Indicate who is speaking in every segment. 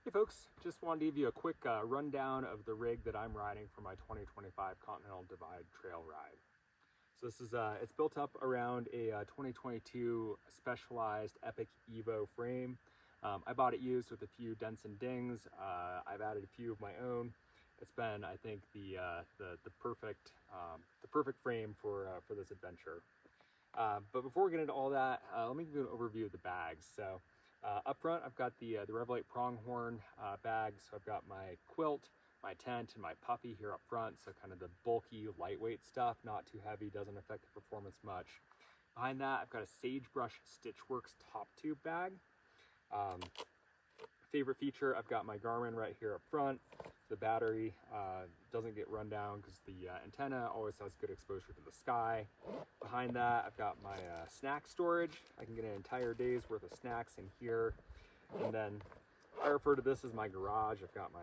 Speaker 1: Hey folks, just wanted to give you a quick rundown of the rig that I'm riding for my 2025 Continental Divide Trail Ride. So this is it's built up around a 2022 Specialized Epic Evo frame. I bought it used with a few dents and dings. I've added a few of my own. It's been, I think, the perfect frame for this adventure. But before we get into all that, let me give you an overview of the bags. So up front, I've got the Revelate Pronghorn bag. So I've got my quilt, my tent, and my puppy here up front. So kind of the bulky, lightweight stuff, not too heavy, doesn't affect the performance much. Behind that, I've got a Sagebrush Stitchworks top tube bag. Favorite feature, I've got my Garmin right here up front. The battery doesn't get run down because the antenna always has good exposure to the sky. Behind that, I've got my snack storage. I can get an entire day's worth of snacks in here. And then I refer to this as my garage. I've got my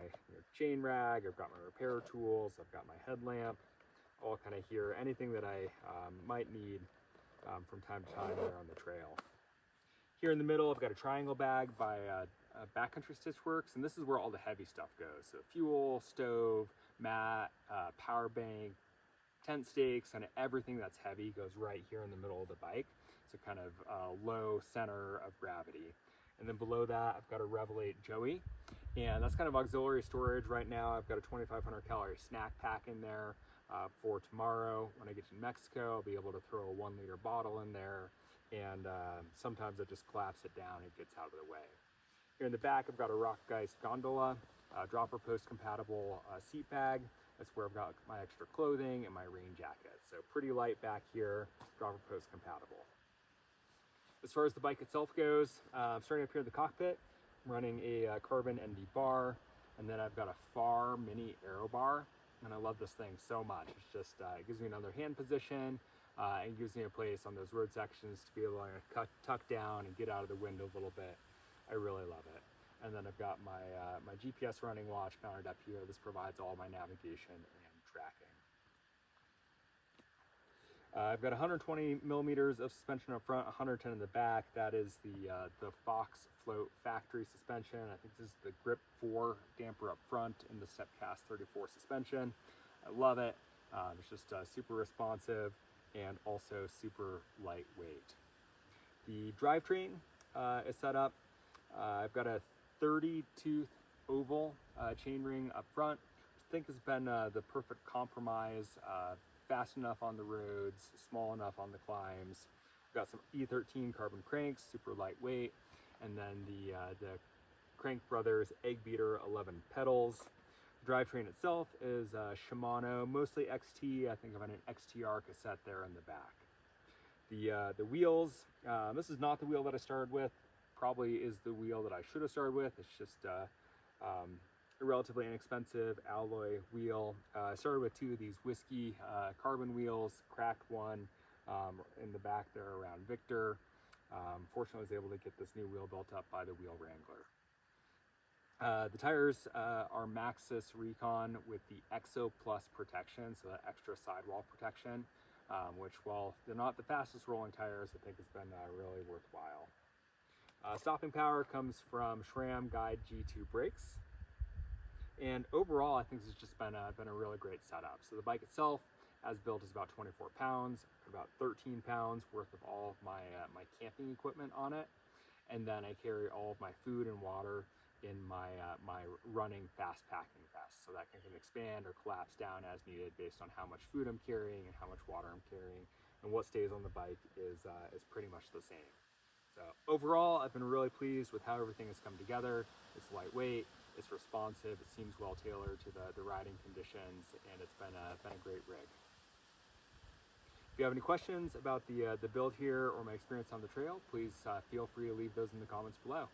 Speaker 1: chain rag, I've got my repair tools, I've got my headlamp, all kind of here. Anything that I might need from time to time there on the trail. Here in the middle, I've got a triangle bag by Backcountry Stitchworks, and this is where all the heavy stuff goes. So fuel, stove, mat, power bank, tent stakes, and everything that's heavy goes right here in the middle of the bike. So kind of low center of gravity. And then below that, I've got a Revelate Joey, and that's kind of auxiliary storage. Right now, I've got a 2,500 calorie snack pack in there for tomorrow. When I get to Mexico, I'll be able to throw a 1 liter bottle in there, and sometimes I just collapse it down and it gets out of the way. Here in the back, I've got a Rockgeist gondola, dropper post compatible seat bag. That's where I've got my extra clothing and my rain jacket. So pretty light back here, dropper post compatible. As far as the bike itself goes, I'm starting up here in the cockpit. I'm running a carbon ND bar, and then I've got a Far Mini Aero bar, and I love this thing so much. It's just, it gives me another hand position, and gives me a place on those road sections to be able to tuck down and get out of the wind a little bit. I really love it. And then I've got my my GPS running watch mounted up here. This provides all my navigation and tracking. I've got 120 millimeters of suspension up front, 110 in the back. That is the Fox Float factory suspension. I think this is the Grip 4 damper up front in the Stepcast 34 suspension. I love it. It's just super responsive and also super lightweight. The drivetrain is set up. I've got a 30-tooth oval chainring up front, which I think has been the perfect compromise. Fast enough on the roads, small enough on the climbs. We've got some E13 carbon cranks, super lightweight, and then the Crank Brothers Egg Beater 11 pedals. The drivetrain itself is Shimano, mostly XT. I think I've got an XTR cassette there in the back. The wheels, this is not the wheel that I started with. Probably is the wheel that I should have started with. It's just a relatively inexpensive alloy wheel. I started with two of these whiskey carbon wheels, cracked one in the back there around Victor. Fortunately, I was able to get this new wheel built up by the Wheel Wrangler. The tires are Maxxis Recon with the Exo Plus protection, so that extra sidewall protection, which, while they're not the fastest rolling tires, I think has been really worthwhile. Stopping power comes from SRAM Guide G2 brakes. And overall, I think this has just been a really great setup. So the bike itself, as built, is about 24 pounds, about 13 pounds worth of all of my my camping equipment on it. And then I carry all of my food and water in my my running fast packing vest. So that can expand or collapse down as needed based on how much food I'm carrying and how much water I'm carrying. And what stays on the bike is pretty much the same. So overall, I've been really pleased with how everything has come together. It's lightweight, it's responsive, it seems well tailored to the riding conditions, and it's been a great rig. If you have any questions about the build here or my experience on the trail, please feel free to leave those in the comments below.